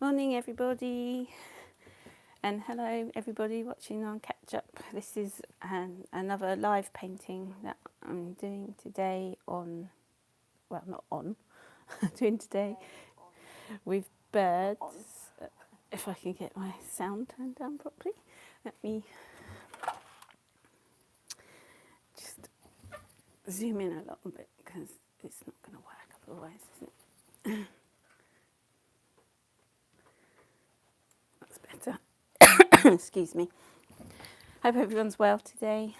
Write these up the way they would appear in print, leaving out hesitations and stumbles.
Morning everybody, and hello everybody watching on catch up. This is another live painting that I'm doing today on, well not on, doing today with birds. If I can get my sound turned down properly. Let me just zoom in a little bit because it's not going to work otherwise, is it? That's better. Excuse me. Hope everyone's well today.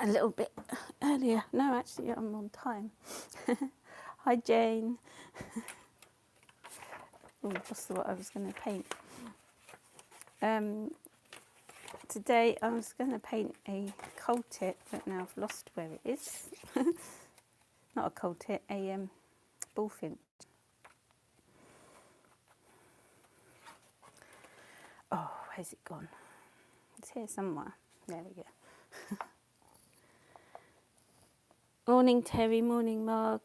A little bit earlier. No, actually, I'm on time. Hi, Jane. Oh, that's what I was going to paint. Today, I was going to paint a coal tit, but now I've lost where it is. Not a coal tit, a bullfinch. Oh, where's it gone? It's here somewhere. There we go. Morning, Terry. Morning, Marg.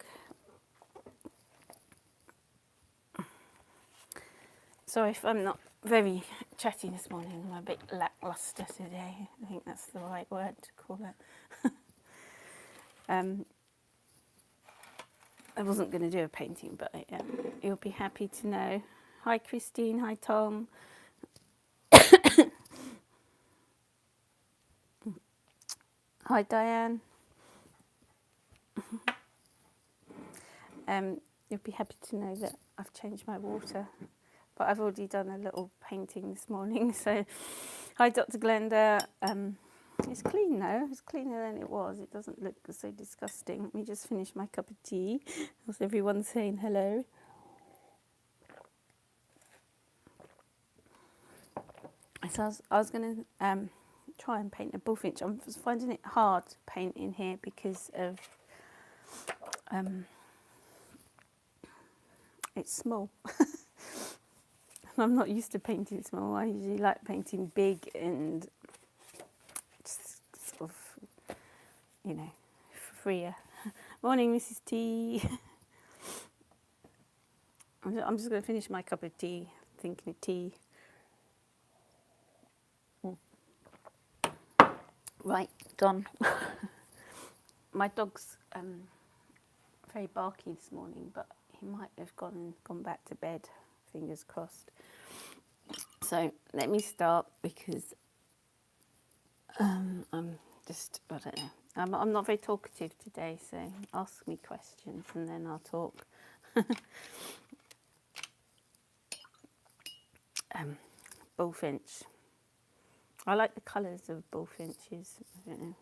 Sorry if I'm not very chatty this morning. I'm a bit lacklustre today. I think that's the right word to call it. I wasn't going to do a painting, but you'll be happy to know. Hi, Christine. Hi, Tom. Hi, Diane. You'll be happy to know that I've changed my water, but I've already done a little painting this morning. So, hi, Dr. Glenda. It's clean though. It's cleaner than it was. It doesn't look so disgusting. Let me just finish my cup of tea. How's everyone saying hello? So I was going to try and paint a bullfinch. I'm finding it hard to paint in here because of it's small. I'm not used to painting small. I usually like painting big and just sort of, you know, freer. Morning, Mrs. T. I'm just going to finish my cup of tea, thinking of tea. Right, done. My dog's very barky this morning, but he might have gone back to bed, fingers crossed. So let me start because I'm just, I don't know. I'm not very talkative today, so ask me questions and then I'll talk. Bullfinch. I like the colours of bullfinches. I don't know.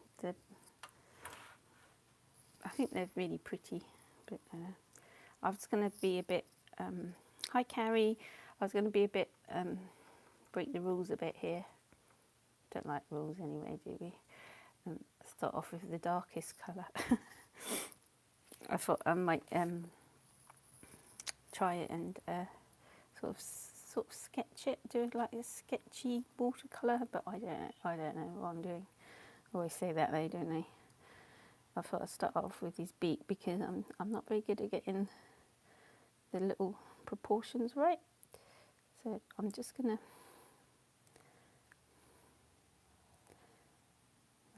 I think they're really pretty. But I was going to be a bit. Hi, Carrie. I was going to be a bit. Break the rules a bit here. Don't like rules anyway, do we? Start off with the darkest colour. I thought I might try it and sort of sketch it, do like a sketchy watercolour, but I don't know what I'm doing. I always say that though, don't I? I thought I'd start off with his beak because I'm not very good at getting the little proportions right. So I'm just gonna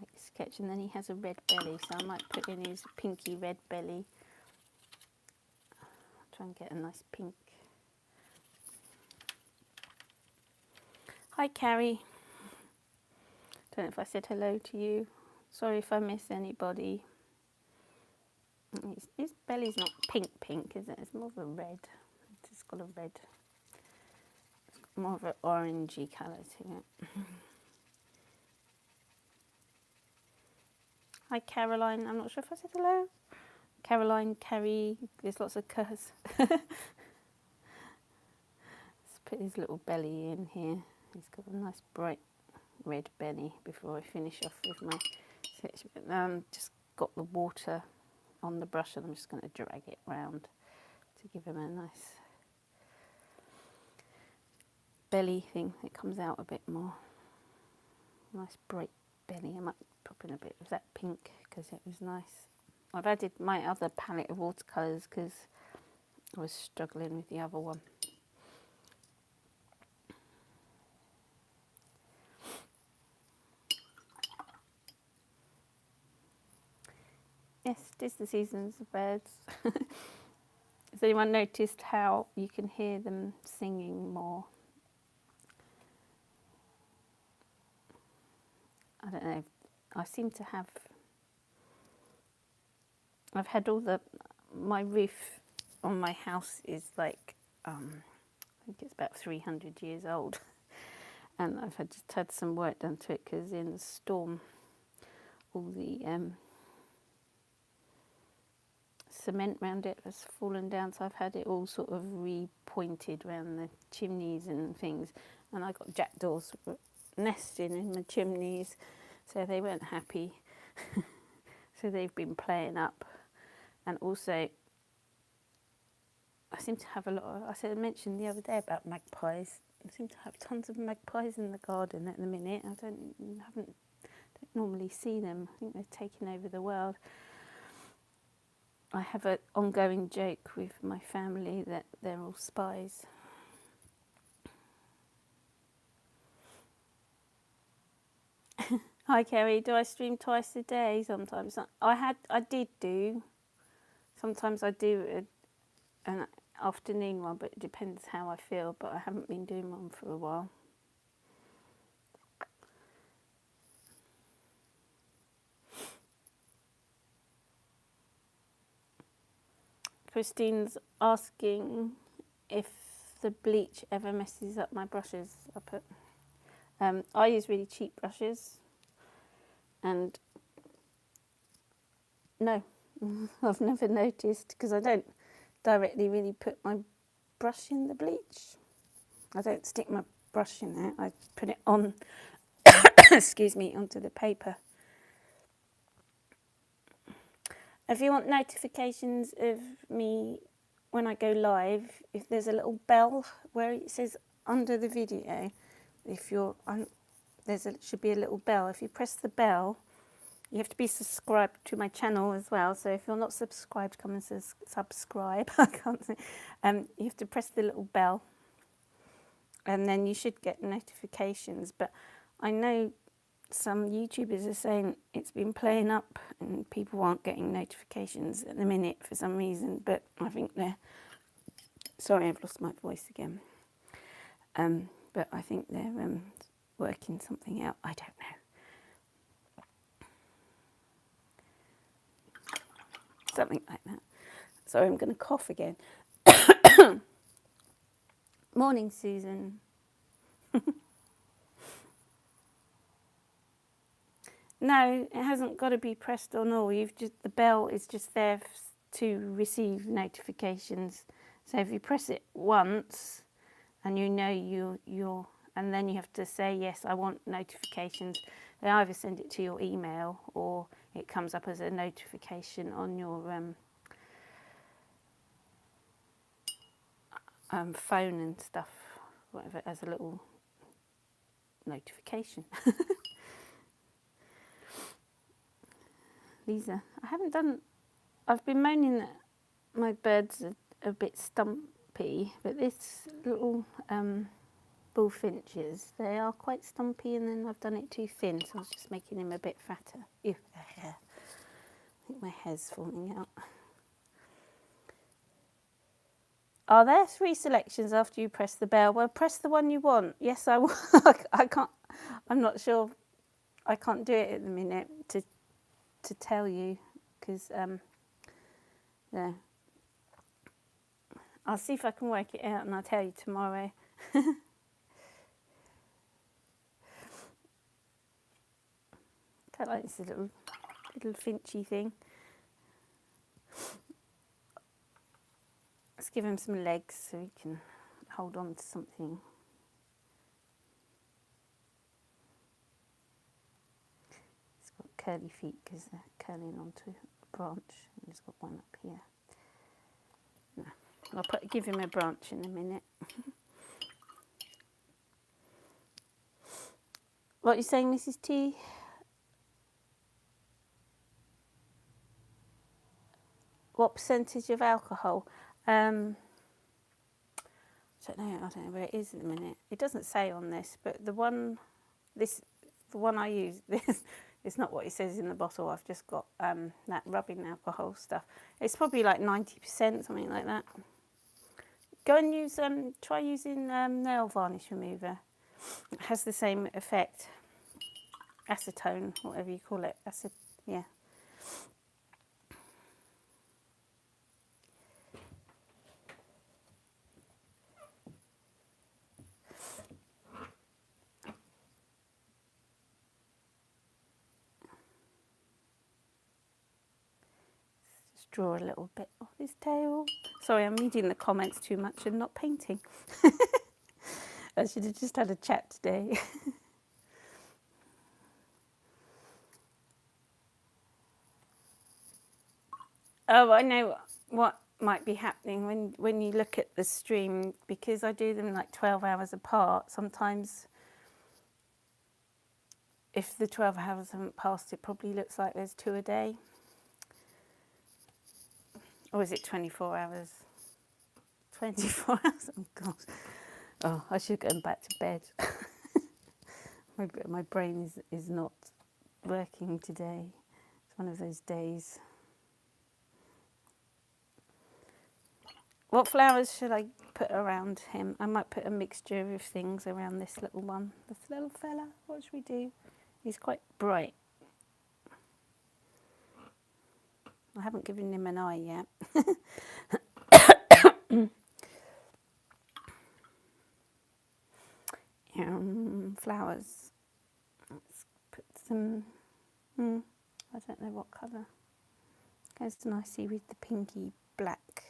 like sketch, and then he has a red belly, so I might put in his pinky red belly. Try and get a nice pink. Hi, Carrie. Don't know if I said hello to you. Sorry if I miss anybody. His belly's not pink, is it? It's more of a red. It's got a red. It's got more of an orangey colour to it. Hi, Caroline. I'm not sure if I said hello. Caroline, Carrie. There's lots of curs. Let's put his little belly in here. He's got a nice bright red belly before I finish off with my sketch. Just got the water on the brush and I'm just going to drag it round to give him a nice belly thing that comes out a bit more. Nice bright belly. I might pop in a bit of that pink because it was nice. I've added my other palette of watercolours because I was struggling with the other one. Yes, it is the seasons of birds. Has anyone noticed how you can hear them singing more? I don't know. I seem to have. I've had my roof on my house is like, I think it's about 300 years old. And I've just had some work done to it because in the storm, all the cement around it has fallen down. So I've had it all sort of repointed around the chimneys and things. And I got jackdaws nesting in the chimneys, so they weren't happy. So they've been playing up. And also, I seem to have a lot of, I mentioned the other day about magpies. I seem to have tons of magpies in the garden at the minute. I don't normally see them. I think they're taking over the world. I have an ongoing joke with my family that they're all spies. Hi Kerry, do I stream twice a day sometimes? I did do. Sometimes I do an afternoon one, but it depends how I feel, but I haven't been doing one for a while. Christine's asking if the bleach ever messes up my brushes. I use really cheap brushes, and no, I've never noticed, because I don't directly really put my brush in the bleach. I don't stick my brush in there. I put it on, excuse me, onto the paper. If you want notifications of me when I go live, if there's a little bell where it says under the video, should be a little bell. If you press the bell, you have to be subscribed to my channel as well. So if you're not subscribed, come and subscribe. I can't say. You have to press the little bell, and then you should get notifications. But I know some YouTubers are saying it's been playing up and people aren't getting notifications at the minute for some reason. But I think sorry, I've lost my voice again. But I think they're working something out. I don't know. Something like that. Sorry, I'm going to cough again. Morning, Susan. No, it hasn't got to be pressed on all. The bell is just there to receive notifications. So if you press it once, and you know you're, and then you have to say yes, I want notifications. They either send it to your email or it comes up as a notification on your phone and stuff, whatever, as a little notification. Lisa, I've been moaning that my birds are a bit stumpy, but this little bullfinches, they are quite stumpy, and then I've done it too thin, so I was just making him a bit fatter. Ew, the hair. I think my hair's falling out. Are there 3 selections after you press the bell? Well, press the one you want. Yes, I will. I can't. I'm not sure. I can't do it at the minute to tell you, because yeah. I'll see if I can work it out, and I'll tell you tomorrow. Quite like this little finchy thing. Let's give him some legs so he can hold on to something. He's got curly feet because they're curling onto a branch, and he's got one up here. No, I'll give him a branch in a minute. What are you saying, Mrs. T? What percentage of alcohol? I don't know where it is at the minute. It doesn't say on this, but the one I use, this It's not what it says in the bottle. I've just got that rubbing alcohol stuff. It's probably like 90%, something like that. Go and use, try using nail varnish remover. It has the same effect. Acetone, whatever you call it. Yeah. Just draw a little bit of his tail. Sorry, I'm reading the comments too much and not painting. I should have just had a chat today. Oh, I know what might be happening when you look at the stream, because I do them like 12 hours apart. Sometimes if the 12 hours haven't passed, it probably looks like there's 2 a day. Or is it 24 hours? 24 hours? Oh, God. Oh, I should go back to bed. My brain is not working today. It's one of those days. What flowers should I put around him? I might put a mixture of things around this little one. This little fella, what should we do? He's quite bright. I haven't given him an eye yet. Flowers. Let's put some, I don't know what colour. Goes nicely with the pinky black.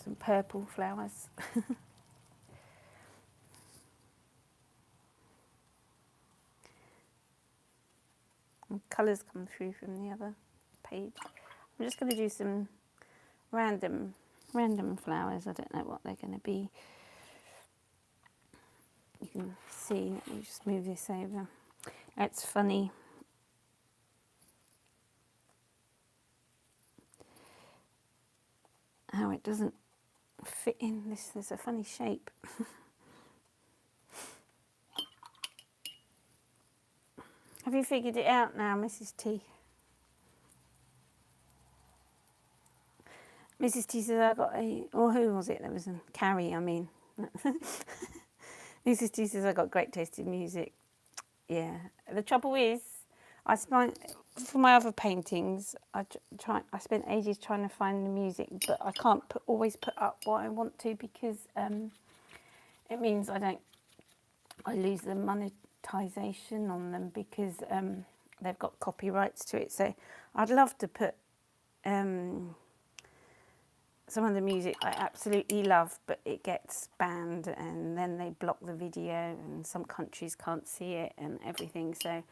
Some purple flowers. And colours come through from the other page. I'm just going to do some random flowers. I don't know what they're going to be. You can see, let me just move this over. It's funny. How it doesn't fit in this. There's a funny shape. Have you figured it out now, Mrs. T? Mrs. T says I got a, or who was it that was in Carrie, I mean. Mrs. T says I got great taste in music. Yeah. The trouble is, for my other paintings, I spent ages trying to find the music, but I can't always put up what I want to, because it means I lose the monetization on them, because they've got copyrights to it. So I'd love to put some of the music I absolutely love, but it gets banned and then they block the video and some countries can't see it and everything. So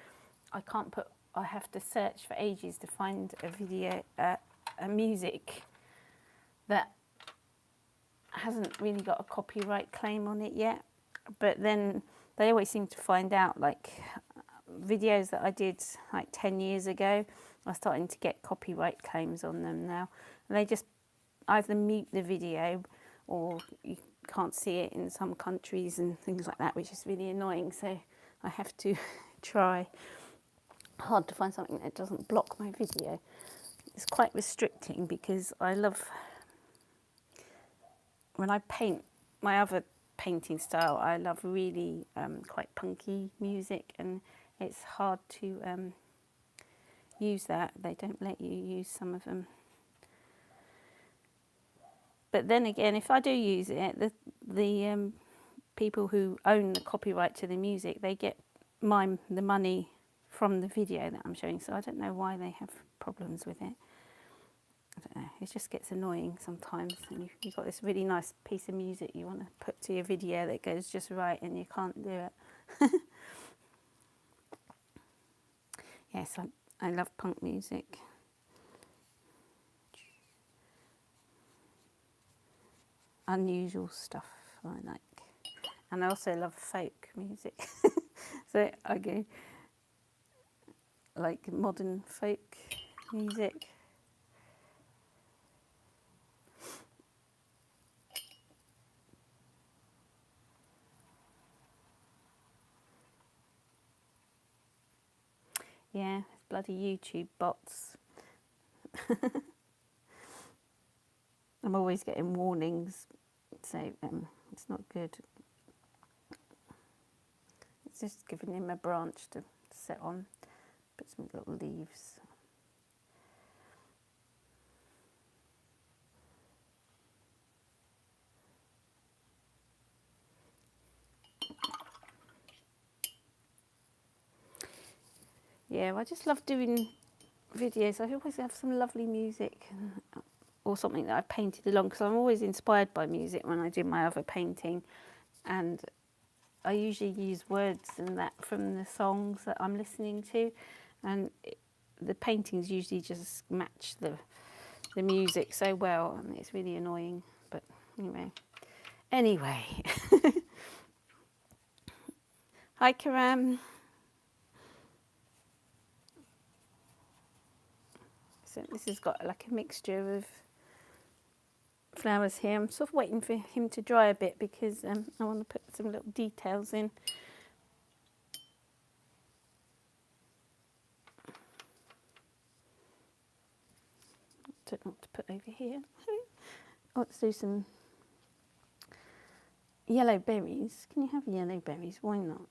I can't put, I have to search for ages to find a video, a music that hasn't really got a copyright claim on it yet. But then they always seem to find out, like videos that I did like 10 years ago are starting to get copyright claims on them now. And they just either mute the video or you can't see it in some countries and things like that, which is really annoying. So I have to try hard to find something that doesn't block my video. It's quite restricting, because I love, when I paint my other painting style, I love really quite punky music, and it's hard to use that. They don't let you use some of them. But then again, if I do use it, the people who own the copyright to the music, they get the money from the video that I'm showing. So I don't know why they have problems with it. I don't know. It just gets annoying sometimes. And you've got this really nice piece of music you want to put to your video that goes just right, and you can't do it. Yes, I love punk music. Unusual stuff I like. And I also love folk music. So I go like modern folk music. Yeah, it's bloody YouTube bots. I'm always getting warnings, so it's not good. It's just giving him a branch to sit on, put some little leaves. Yeah, I just love doing videos. I always have some lovely music or something that I've painted along, because I'm always inspired by music when I do my other painting, and I usually use words and that from the songs that I'm listening to, and the paintings usually just match the music so well, and it's really annoying, but anyway. Hi Karam. So this has got like a mixture of flowers here. I'm sort of waiting for him to dry a bit, because I want to put some little details in. Don't know what to put over here. Let's do some yellow berries. Can you have yellow berries? Why not?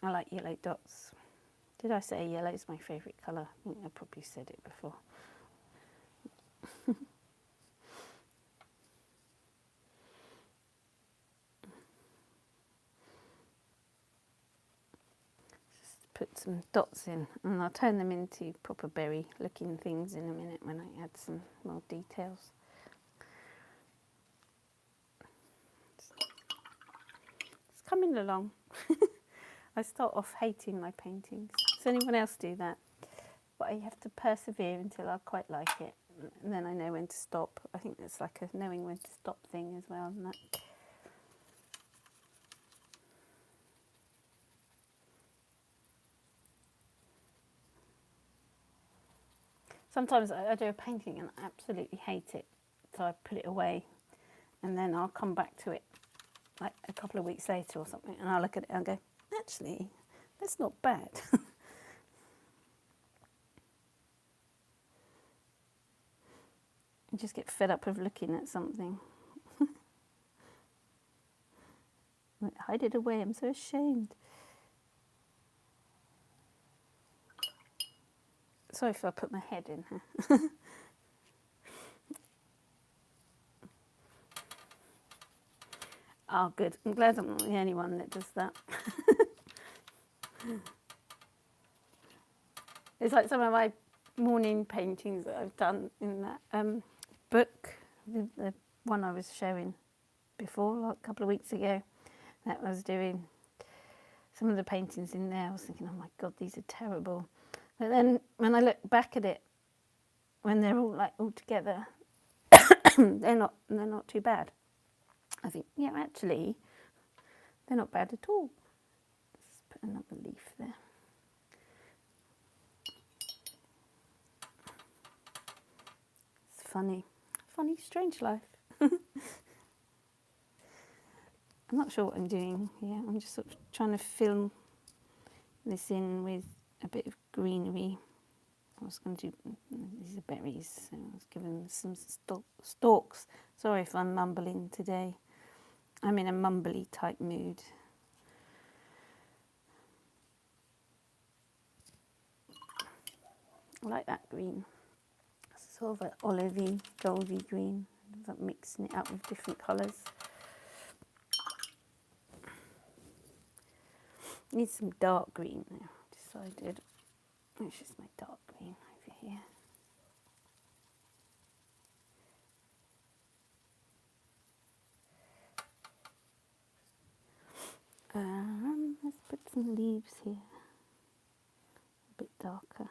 I like yellow dots. Did I say yellow is my favourite colour? I think I probably said it before. Just put some dots in, and I'll turn them into proper berry looking things in a minute when I add some more details. It's coming along. I start off hating my paintings. Does anyone else do that? But I have to persevere until I quite like it, and then I know when to stop. I think it's like a knowing when to stop thing as well, isn't it? Sometimes I do a painting and I absolutely hate it, so I put it away, and then I'll come back to it like a couple of weeks later or something, and I'll look at it and go, actually, that's not bad. I just get fed up of looking at something. Hide it away, I'm so ashamed. Sorry if I put my head in here. Oh, good. I'm glad I'm not the only one that does that. It's like some of my morning paintings that I've done in that book, the one I was showing before, like a couple of weeks ago, that I was doing. Some of the paintings in there, I was thinking, oh my God, these are terrible. But then when I look back at it, when they're all together, they're not too bad. I think, yeah, actually, they're not bad at all. Let's put another leaf there. It's funny, strange life. I'm not sure what I'm doing here. I'm just sort of trying to fill this in with a bit of greenery. I was going to do, these are berries, so I was giving them some stalks. Sorry if I'm mumbling today. I'm in a mumbly type mood. I like that green. It's sort of an olivey, goldy green. I'm mixing it up with different colours. Need some dark green now, decided. It's just my dark green over here. Let's put some leaves here, a bit darker.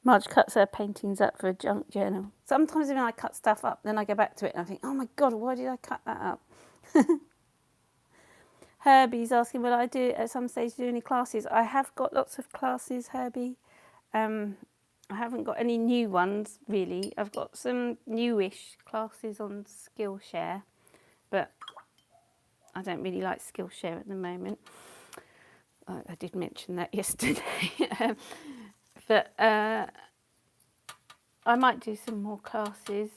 Marge cuts her paintings up for a junk journal. Sometimes when I cut stuff up, then I go back to it and I think, oh my God, why did I cut that up? Herbie's asking, will I do at some stage do any classes? I have got lots of classes, Herbie. I haven't got any new ones really. I've got some newish classes on Skillshare, but I don't really like Skillshare at the moment. I did mention that yesterday. But I might do some more classes.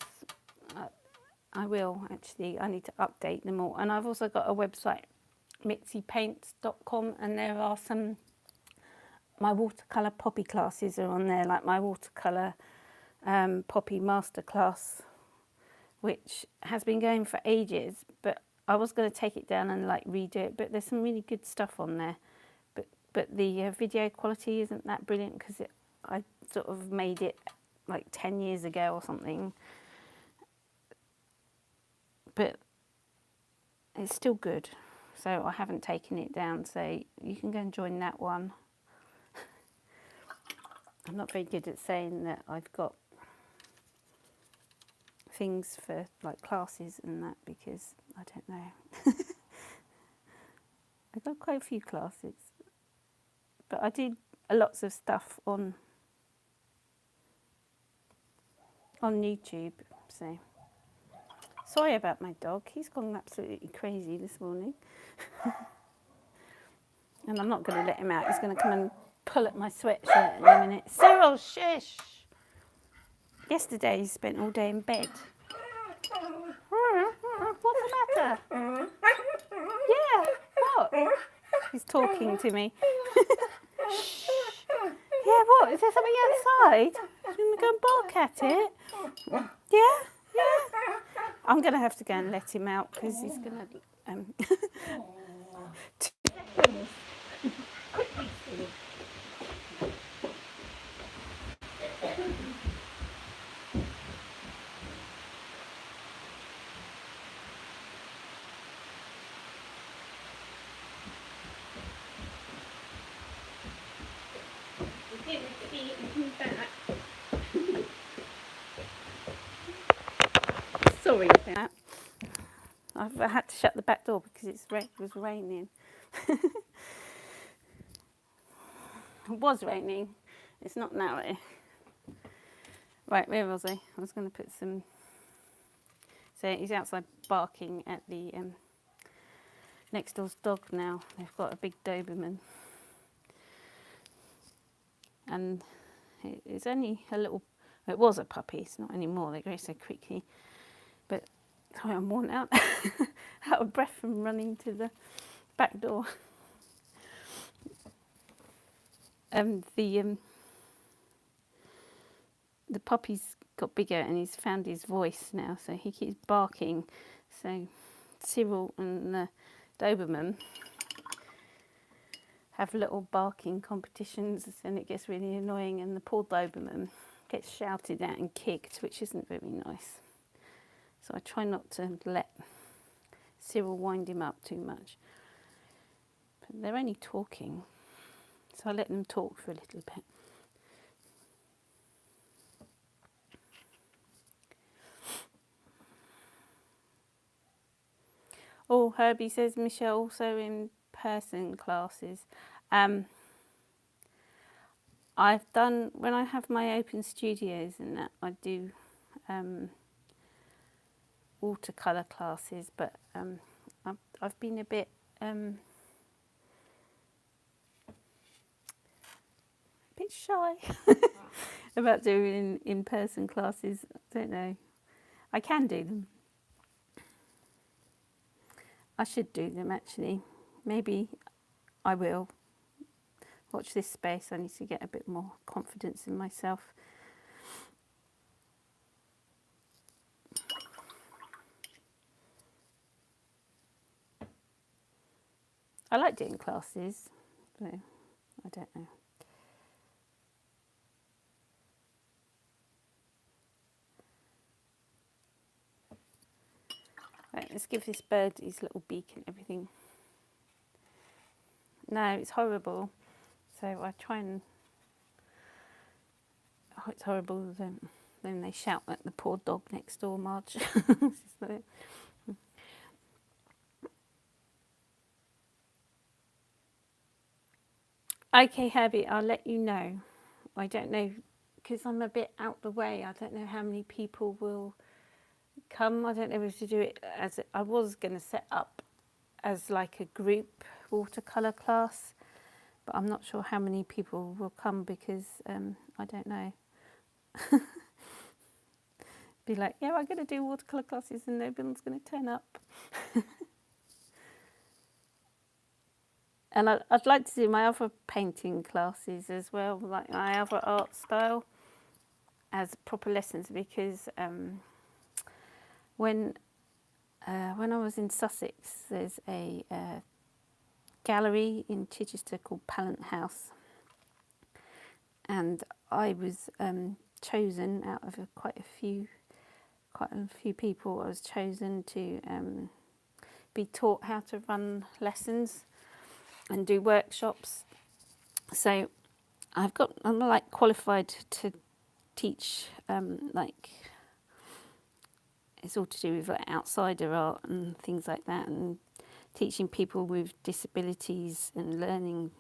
I will actually. I need to update them all. And I've also got a website, mitzipaints.com, and there are some, my watercolour poppy classes are on there, like my watercolour poppy masterclass, which has been going for ages, but I was going to take it down and like redo it, but there's some really good stuff on there. But the video quality isn't that brilliant because I sort of made it like 10 years ago or something. But it's still good. So I haven't taken it down. So you can go and join that one. I'm not very good at saying that I've got things for like classes and that because I don't know. I've got quite a few classes. But I did lots of stuff on YouTube. So sorry about my dog. He's gone absolutely crazy this morning. And I'm not going to let him out. He's going to come and pull at my sweatshirt in a minute. Cyril, shush! Yesterday he spent all day in bed. What's the matter? Yeah, what? He's talking to me. Shh. Yeah, what? Is there something outside? You want to go and bark at it? Yeah? Yeah? I'm going to have to go and let him out because he's going to... Sorry about that. I've had to shut the back door because it was raining. It was raining. It's not now. Right, where was I? I was going to put some... So he's outside barking at the next door's dog now. They've got a big Doberman. And it's only a little... It was a puppy. It's not anymore. They grow so quickly. But sorry, I'm worn out. Out of breath from running to the back door. The puppy's got bigger and he's found his voice now, so he keeps barking. So Cyril and the Doberman have little barking competitions, and it gets really annoying, and the poor Doberman gets shouted at and kicked, which isn't very nice. So I try not to let Cyril wind him up too much. But they're only talking, so I let them talk for a little bit. Oh, Herbie says Michelle also in person classes. I've done, when I have my open studios and that, I do watercolour classes, but I've been a bit shy about doing in-person classes. I don't know. I can do them. I should do them actually. Maybe I will. Watch this space. I need to get a bit more confidence in myself. I like doing classes, so I don't know. Right, let's give this bird his little beak and everything. No, it's horrible. So I try and it's horrible. Then they shout at the poor dog next door, Marge. Okay, Herbie, I'll let you know. I don't know, because I'm a bit out the way. I don't know how many people will come. I don't know if to do it as I was going to set up as like a group watercolour class, but I'm not sure how many people will come because I don't know. Be like, yeah, I'm going to do watercolour classes and no one's going to turn up. And I'd like to do my other painting classes as well, like my other art style, as proper lessons, because when I was in Sussex, there's a gallery in Chichester called Pallant House, and I was chosen out of quite a few people. I was chosen to be taught how to run lessons and do workshops. So I'm like qualified to teach, like it's all to do with like outsider art and things like that, and teaching people with disabilities and learning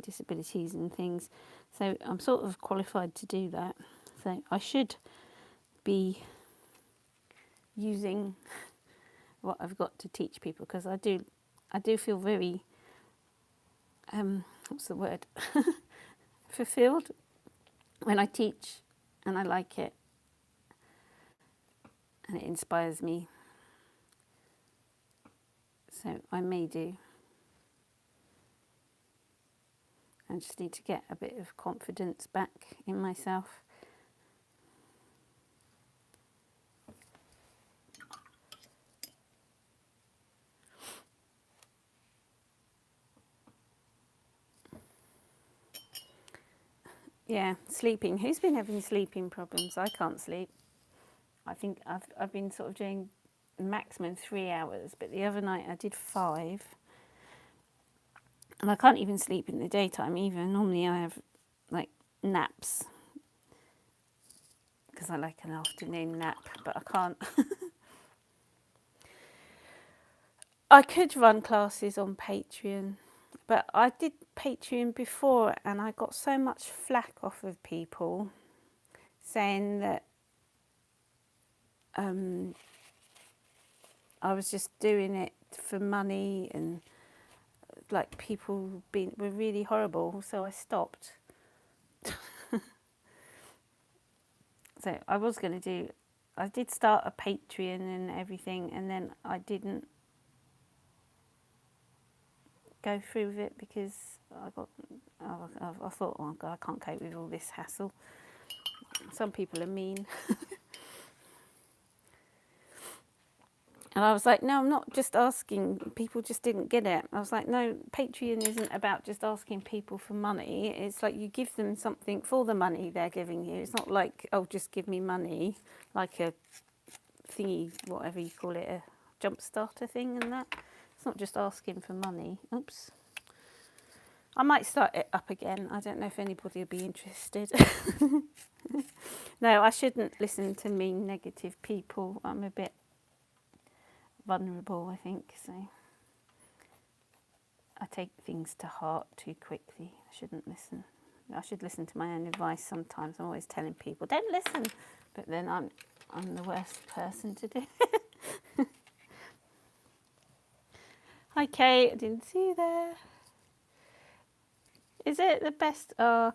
disabilities and things. So I'm sort of qualified to do that. So I should be using what I've got to teach people, because I do feel very what's the word fulfilled when I teach, and I like it and it inspires me. So I may do. I just need to get a bit of confidence back in myself. Yeah, sleeping. Who's been having sleeping problems? I can't sleep. I think I've been sort of doing maximum 3 hours, but the other night I did 5. And I can't even sleep in the daytime either. Normally I have like naps, because I like an afternoon nap, but I can't. I could run classes on Patreon, but I did Patreon before and I got so much flack off of people saying that I was just doing it for money, and like people were really horrible, so I stopped. So I was going to I did start a Patreon and everything, and then I didn't go through with it because I thought, oh God, I can't cope with all this hassle. Some people are mean. And I was like, no, I'm not just asking. People just didn't get it. I was like, no, Patreon isn't about just asking people for money. It's like you give them something for the money they're giving you. It's not like, oh, just give me money, like a thingy, whatever you call it, a jump starter thing and that. It's not just asking for money. Oops. I might start it up again. I don't know if anybody will be interested. No, I shouldn't listen to mean, negative people. I'm a bit vulnerable, I think, so I take things to heart too quickly. I shouldn't listen. I should listen to my own advice sometimes. I'm always telling people, don't listen, but then I'm the worst person to do. Hi Kate, I didn't see you there. Is it the best? I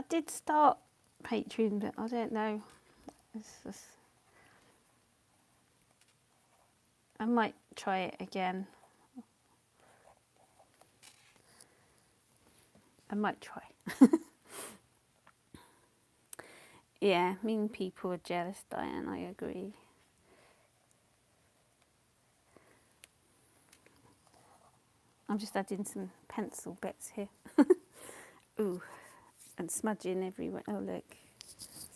did start Patreon, but I don't know. I might try it again. I might try. Yeah, mean people are jealous, Diane, I agree. I'm just adding some pencil bits here. Ooh, and smudging everywhere. Oh, look.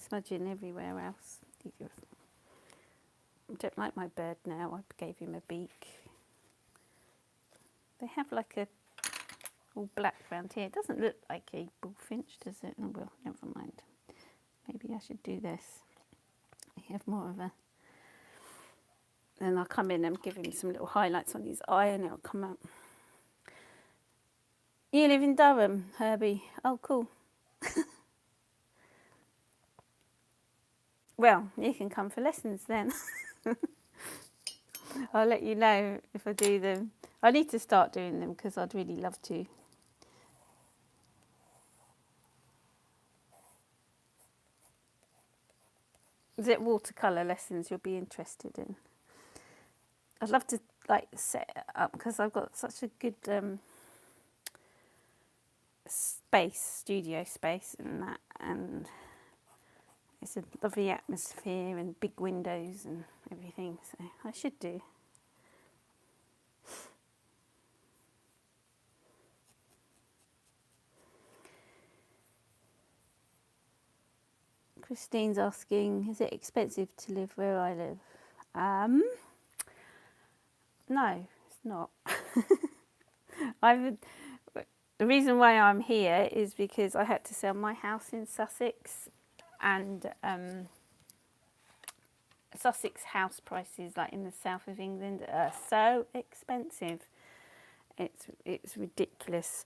Smudging everywhere else. I don't like my bird now. I gave him a beak. They have like a all black round here. It doesn't look like a bullfinch, does it? Oh, well, never mind. maybe I should do this. I have more of a... Then I'll come in and give him some little highlights on his eye and it'll come out. You live in Durham, Herbie? Oh, cool. Well, you can come for lessons then. I'll let you know if I do them. I need to start doing them because I'd really love to. Is it watercolour lessons you'll be interested in? I'd love to like set it up because I've got such a good studio space and that, and it's a lovely atmosphere and big windows and everything, so I should do. Christine's asking, is it expensive to live where I live? No, it's not. The reason why I'm here is because I had to sell my house in Sussex, and Sussex house prices, like in the south of England, are so expensive. It's ridiculous.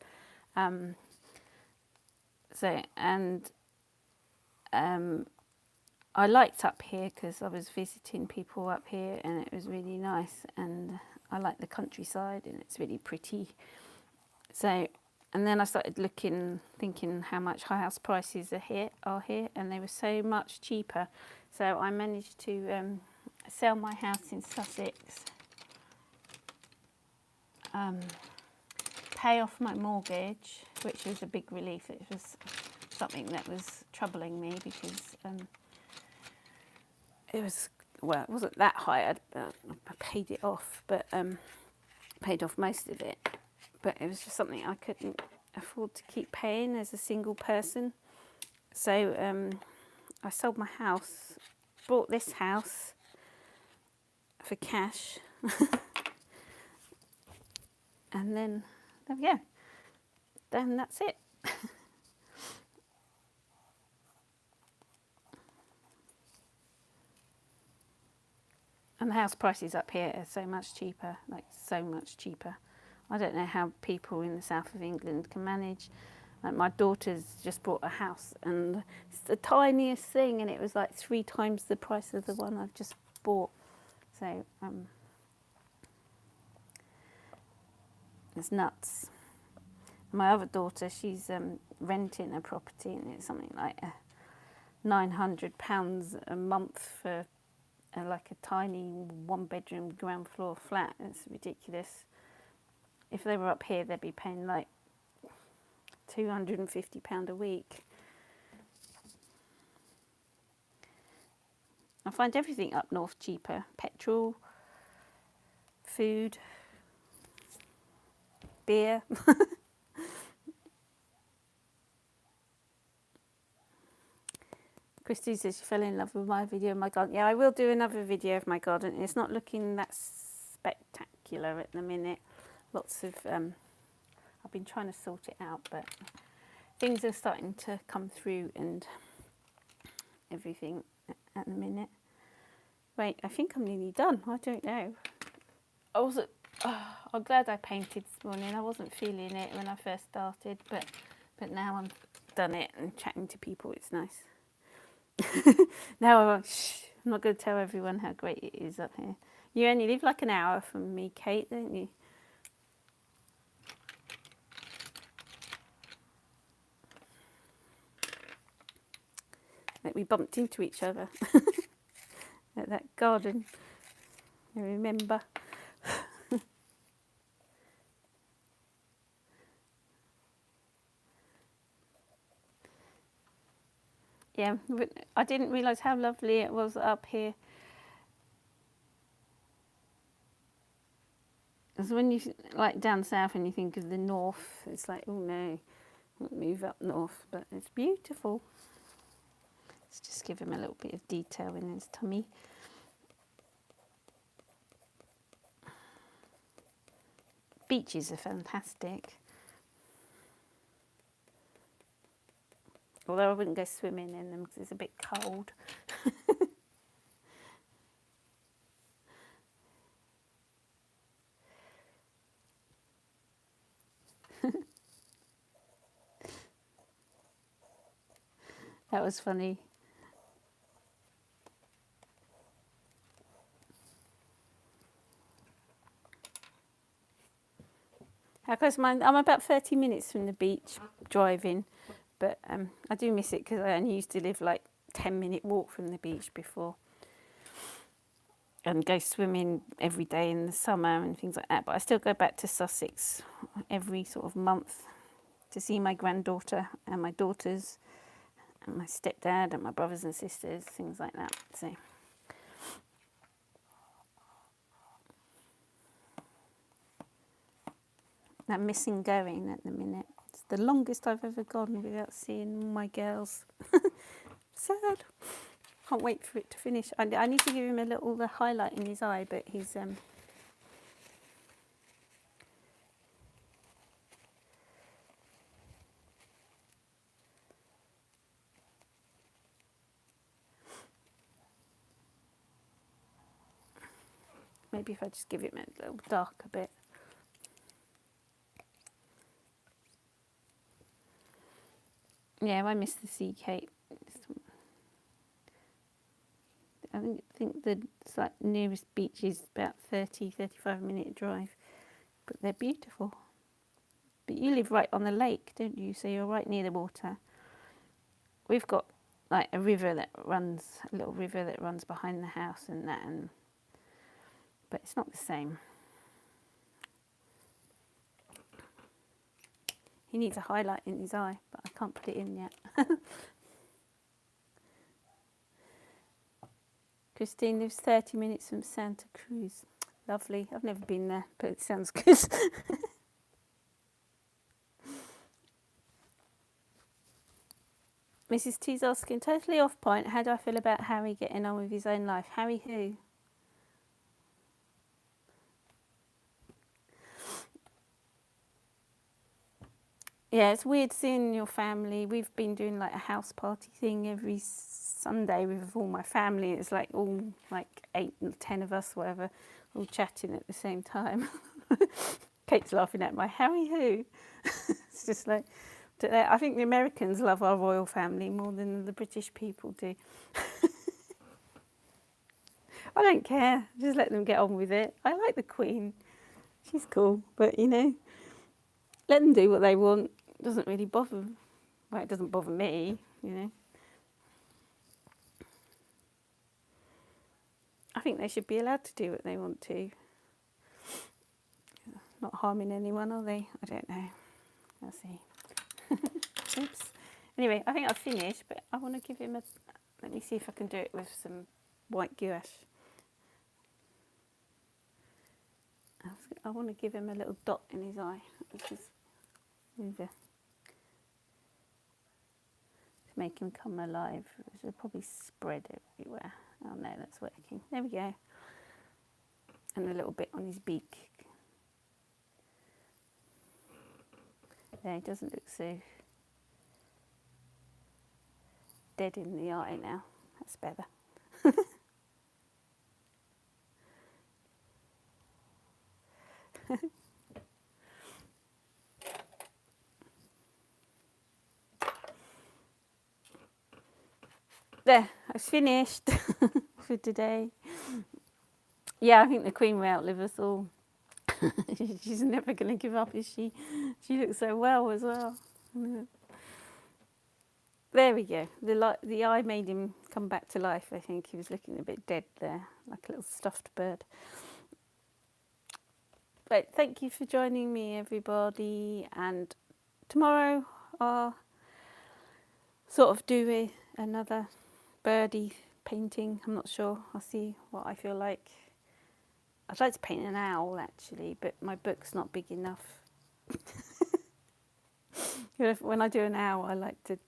I liked up here because I was visiting people up here and it was really nice, and I like the countryside and it's really pretty. So, and then I started looking, thinking how much house prices are here, and they were so much cheaper. So I managed to sell my house in Sussex, pay off my mortgage, which was a big relief. It was something that was troubling me because it wasn't that high. I paid it off, but paid off most of it. But it was just something I couldn't afford to keep paying as a single person. So I sold my house, bought this house for cash, and then there we go. Then that's it. And the house prices up here are so much cheaper, like so much cheaper. I don't know how people in the south of England can manage. Like my daughter's just bought a house and it's the tiniest thing and it was like 3 times the price of the one I've just bought. So it's nuts. My other daughter, she's renting a property and it's something like £900 a month for like a tiny 1-bedroom ground floor flat. It's ridiculous. If they were up here, they'd be paying like £250 a week. I find everything up north cheaper. Petrol, food, beer. Christy says she fell in love with my video of my garden. Yeah, I will do another video of my garden. It's not looking that spectacular at the minute. Lots of, I've been trying to sort it out, but things are starting to come through and everything at the minute. Wait, I think I'm nearly done. I don't know. I'm glad I painted this morning. I wasn't feeling it when I first started, but now I've done it and chatting to people, it's nice. Now I'm not going to tell everyone how great it is up here. You only live like an hour from me, Kate, don't you? Like we bumped into each other at that garden. I remember. Yeah, but I didn't realise how lovely it was up here. Because when you like down south and you think of the north, it's like, oh no, I'll move up north. But it's beautiful. Let's just give him a little bit of detail in his tummy. Beaches are fantastic. although I wouldn't go swimming in them because it's a bit cold. That was funny. How close am I? I'm about 30 minutes from the beach driving, but I do miss it because I only used to live like 10-minute walk from the beach before, and go swimming every day in the summer and things like that. But I still go back to Sussex every sort of month to see my granddaughter and my daughters and my stepdad and my brothers and sisters, things like that. So I'm missing going at the minute. It's the longest I've ever gone without seeing my girls. Sad. Can't wait for it to finish. I need to give him a little the highlight in his eye, but he's maybe if I just give him a little darker bit. Yeah, I miss the sea cape. I think the nearest beach is about 35-minute drive, but they're beautiful. But you live right on the lake, don't you? So you're right near the water. We've got like a little river that runs behind the house and that, but it's not the same. He needs a highlight in his eye, but I can't put it in yet. Christine lives 30 minutes from Santa Cruz. Lovely. I've never been there, but it sounds good. Mrs. T's asking, totally off point, how do I feel about Harry getting on with his own life? Harry who? Yeah, it's weird seeing your family. We've been doing like a house party thing every Sunday with all my family. It's like all like 8 or 10 of us, whatever, all chatting at the same time. Kate's laughing at my Harry who? It's just like, I think the Americans love our royal family more than the British people do. I don't care. Just let them get on with it. I like the Queen. She's cool, but let them do what they want. It doesn't really bother them. Well, it doesn't bother me, I think they should be allowed to do what they want to. Not harming anyone, are they? I don't know. I'll see. Oops. Anyway, I think I've finished, but I want to give him let me see if I can do it with some white gouache. I want to give him a little dot in his eye. To make him come alive. It'll probably spread everywhere. Oh no, that's working. There we go. And a little bit on his beak. There, he doesn't look so dead in the eye now. That's better. There, I've finished for today. Yeah, I think the Queen will outlive us all. She's never going to give up, is she? She looks so well as well. There we go. The eye made him come back to life, I think. He was looking a bit dead there, like a little stuffed bird. But thank you for joining me, everybody. And tomorrow I'll sort of do another birdie painting. I'm not sure. I'll see what I feel like. I'd like to paint an owl, actually, but my book's not big enough. When I do an owl, I like to...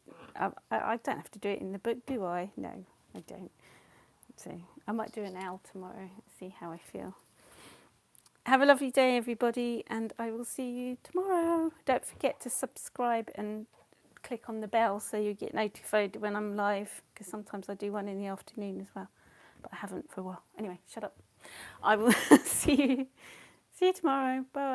I don't have to do it in the book, do I? No, I don't. So I might do an owl tomorrow, see how I feel. Have a lovely day, everybody, and I will see you tomorrow. Don't forget to subscribe and click on the bell so you get notified when I'm live, because sometimes I do one in the afternoon as well, but I haven't for a while. Anyway, shut up. I will see you tomorrow. Bye.